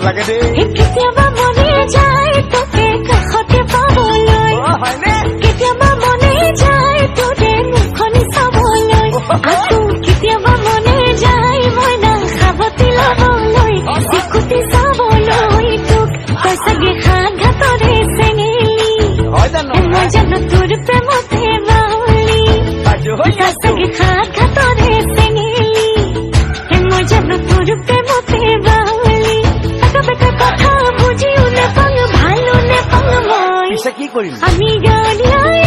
লাগে দেই কেতিয়াবা মনে যায় তোকে কাষতে পাবলৈ কেতিয়াবা মনে যায় তোৰে মুখনি চাবলৈ আকৌ কেতিয়াবা মনে যায় মই না সাৱতি ল'বলৈ চিকুটি চাবলৈ তোক তই চাগে সাংঘাতৰে চেঙেলি মই জানো তোৰ প্ৰেমতে বাউলি তই চাগে সাংঘাতৰে চেঙেলি মই জানো তোৰ প্ৰেমতে বাউলি বেটা কথা বুঝিও নেপাং ভালো নেপাং মই কি কৰিম আমি গালিয়াই